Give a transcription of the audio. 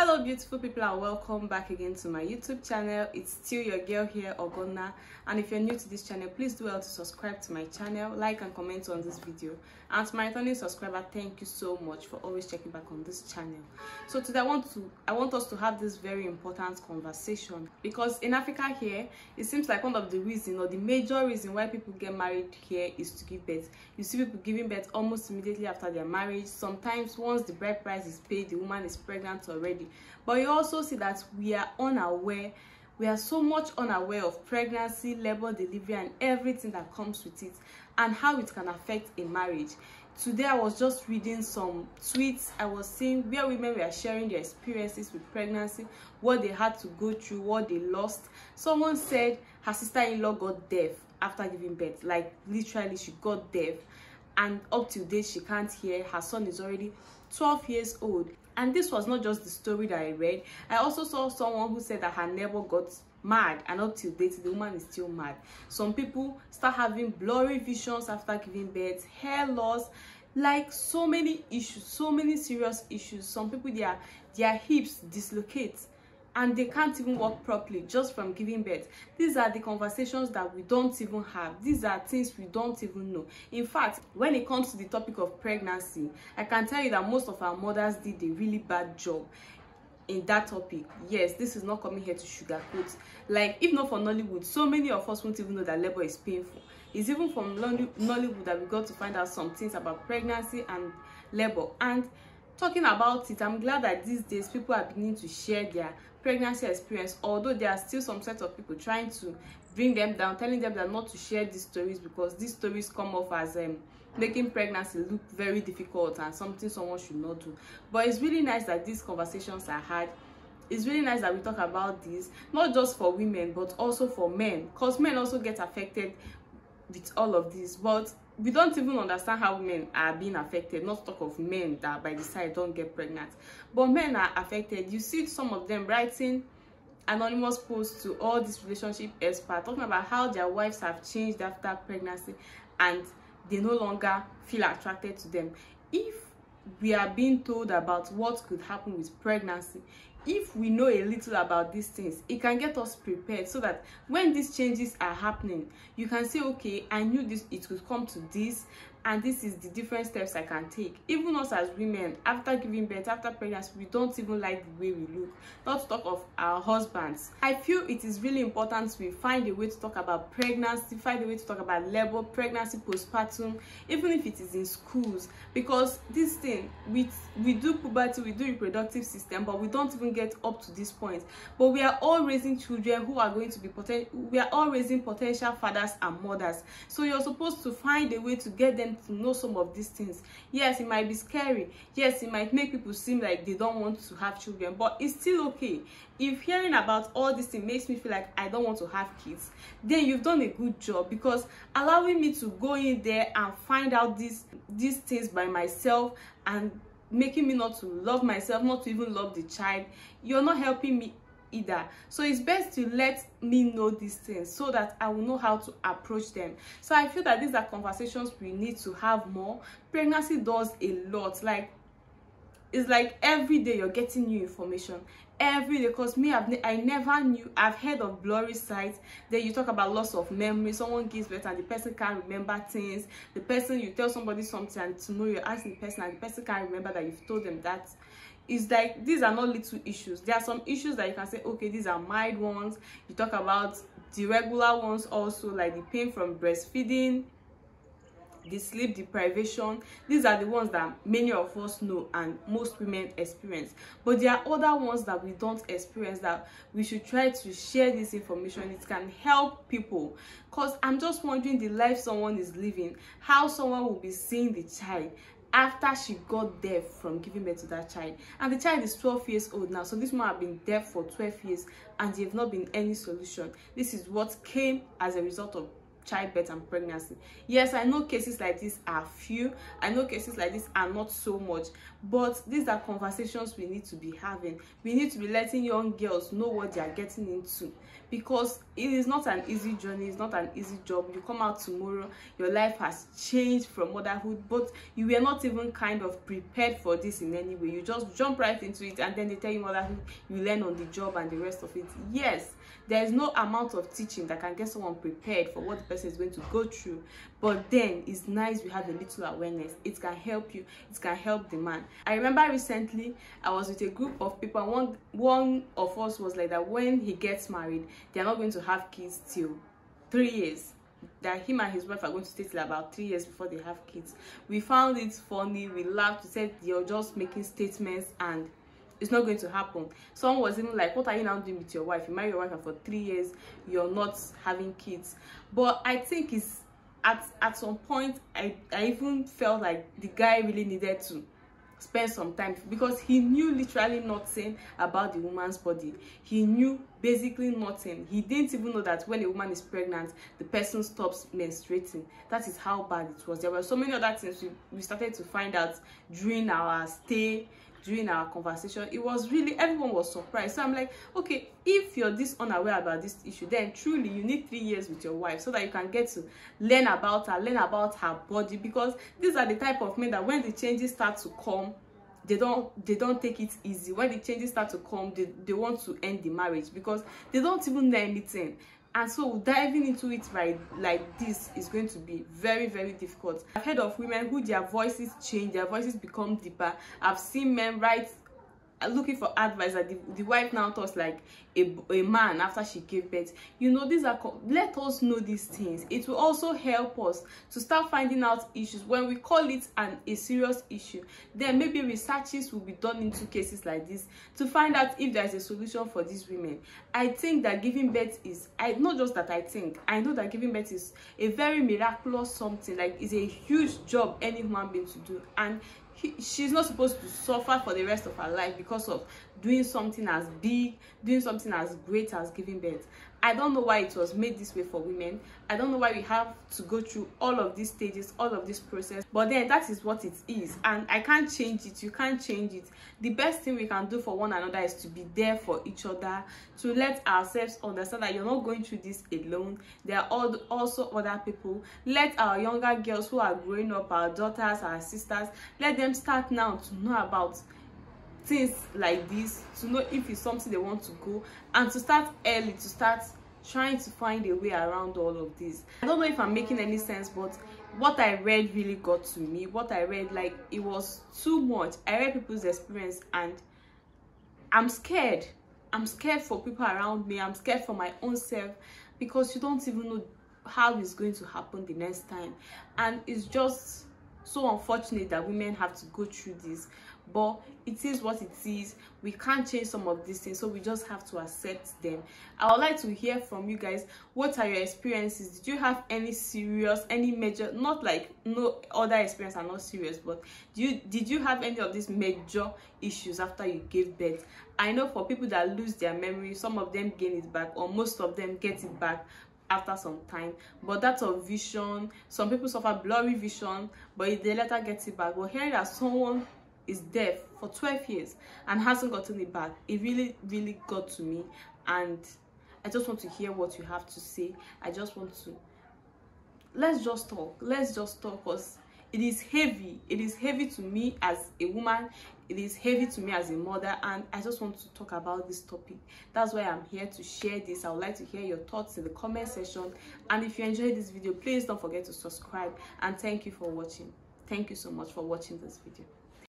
Hello beautiful people, and welcome back again to my YouTube channel. It's still your girl here, Ogonna, and if you're new to this channel, please do well to subscribe to my channel, like and comment on this video. And to my returning subscriber, thank you so much for always checking back on this channel. So today I want us to have this very important conversation, because in Africa here, it seems like one of the reasons, or the major reason why people get married here, is to give birth. You see people giving birth almost immediately after their marriage. Sometimes once the bride price is paid, the woman is pregnant already. But you also see that we are unaware. We are so much unaware of pregnancy, labor, delivery, and everything that comes with it, and how it can affect a marriage. Today I was just reading some tweets I was seeing where women were sharing their experiences with pregnancy, what they had to go through, what they lost. Someone said her sister-in-law got deaf after giving birth. Like literally, she got deaf, and up to date she can't hear. Her son is already 12 years old. And this was not just the story that I read. I also saw someone who said that her neighbor got mad, and up till date the woman is still mad. Some people start having blurry visions after giving birth, hair loss, like so many issues, so many serious issues. Some people, their hips dislocate and they can't even walk properly just from giving birth. These are the conversations that we don't even have. These are things we don't even know. In fact, when it comes to the topic of pregnancy, I can tell you that most of our mothers did a really bad job in that topic. Yes, this is not coming here to sugarcoat. Like, if not for Nollywood, so many of us won't even know that labor is painful. It's even from Nollywood that we got to find out some things about pregnancy and labor. And talking about it, I'm glad that these days people are beginning to share their pregnancy experience, although there are still some set of people trying to bring them down, telling them that not to share these stories, because these stories come off as making pregnancy look very difficult and something someone should not do. But it's really nice that these conversations are had. It's really nice that we talk about this, not just for women but also for men, because men also get affected with all of this. But we don't even understand how women are being affected, not to talk of men that by the side don't get pregnant. But men are affected. You see some of them writing anonymous posts to all these relationship experts, talking about how their wives have changed after pregnancy and they no longer feel attracted to them. If we are being told about what could happen with pregnancy, if we know a little about these things, it can get us prepared, so that when these changes are happening, you can say, okay, I knew this, it would come to this, and this is the different steps I can take. Even us as women, after giving birth, after pregnancy, we don't even like the way we look, not to talk of our husbands. I feel it is really important we find a way to talk about pregnancy, find a way to talk about labor, pregnancy, postpartum, even if it is in schools, because this thing, we do puberty, we do reproductive system, but we don't even get up to this point. But we are all raising children who are going to be we are all raising potential fathers and mothers. So you're supposed to find a way to get them to know some of these things. Yes, it might be scary. Yes, it might make people seem like they don't want to have children, but it's still okay. If hearing about all this thing makes me feel like I don't want to have kids, then you've done a good job, because allowing me to go in there and find out these things by myself and making me not to love myself, not to even love the child, you're not helping me either. So it's best to let me know these things so that I will know how to approach them. So I feel that these are conversations we need to have more. Pregnancy does a lot. Like, it's like every day you're getting new information. Every day, because me, I never knew. I've heard of blurry sights. Then you talk about loss of memory. Someone gives birth and the person can't remember things. The person, you tell somebody something and tomorrow you're asking the person and the person can't remember that you've told them that. It's like, these are not little issues. There are some issues that you can say, okay, these are mild ones. You talk about the regular ones also, like the pain from breastfeeding, the sleep deprivation. These are the ones that many of us know and most women experience. But there are other ones that we don't experience, that we should try to share this information. It can help people, because I'm just wondering the life someone is living, how someone will be seeing the child after she got deaf from giving birth to that child. And the child is 12 years old now. So this man have been deaf for 12 years and there have not been any solution. This is what came as a result of childbirth and pregnancy. Yes, I know cases like this are few, I know cases like this are not so much, but these are conversations we need to be having. We need to be letting young girls know what they are getting into, because it is not an easy journey, it's not an easy job. You come out tomorrow, your life has changed from motherhood, but you were not even kind of prepared for this in any way. You just jump right into it, and then they tell you motherhood, you learn on the job and the rest of it. Yes, there is no amount of teaching that can get someone prepared for what the person is going to go through, but then it's nice we have a little awareness. It can help you, it can help the man. I remember recently I was with a group of people, and one of us was like that when he gets married, they are not going to have kids till 3 years. That him and his wife are going to stay till about 3 years before they have kids. We found it funny, we laughed, we said you're just making statements and it's not going to happen. Someone was even like, what are you now doing with your wife? You marry your wife and for 3 years you're not having kids. But I think it's at some point I even felt like the guy really needed to spend some time, because he knew literally nothing about the woman's body. He knew basically nothing. He didn't even know that when a woman is pregnant, the person stops menstruating. That is how bad it was. There were so many other things we started to find out during our stay, during our conversation. It was really, everyone was surprised. So I'm like, okay, if you're this unaware about this issue, then truly you need 3 years with your wife so that you can get to learn about her, learn about her body, because these are the type of men that when the changes start to come, they don't take it easy. When the changes start to come, they want to end the marriage because they don't even know anything. And so diving into it right like this is going to be very, very difficult. I've heard of women who their voices change, their voices become deeper. I've seen men write looking for advice that the wife now talks like a man after she gave birth. You know, these are, let us know these things. It will also help us to start finding out issues. When we call it a serious issue, then maybe researches will be done into cases like this to find out if there's a solution for these women. I think that giving birth is, not just that I think, I know that giving birth is a very miraculous something. Like, it's a huge job any human being to do, and she's not supposed to suffer for the rest of her life because of doing something as big, doing something as great as giving birth. I don't know why it was made this way for women. I don't know why we have to go through all of these stages, all of this process, but then that is what it is, and I can't change it. You can't change it. The best thing we can do for one another is to be there for each other, to let ourselves understand that you're not going through this alone. There are also other people. Let our younger girls who are growing up, our daughters, our sisters, let them start now to know about things like this, to know if it's something they want to go, and to start early, to start trying to find a way around all of this. I don't know if I'm making any sense, but what I read really got to me. What I read, like, it was too much. I read people's experience and I'm scared. I'm scared for people around me. I'm scared for my own self, because you don't even know how it's going to happen the next time. And it's just so unfortunate that women have to go through this, but it is what it is. We can't change some of these things, so we just have to accept them. I would like to hear from you guys. What are your experiences? Did you have any serious, any major, not like no other experience are not serious, but did you have any of these major issues after you gave birth? I know for people that lose their memory, some of them gain it back, or most of them get it back after some time. But that of vision, some people suffer blurry vision, but they later get it back. But hearing that someone is deaf for 12 years and hasn't gotten it back, it really, really got to me. And I just want to hear what you have to say. I just want to, let's just talk, because it is heavy. It is heavy to me as a woman, it is heavy to me as a mother, and I just want to talk about this topic. That's why I'm here to share this. I would like to hear your thoughts in the comment section, and if you enjoyed this video, please don't forget to subscribe, and thank you for watching. Thank you so much for watching this video.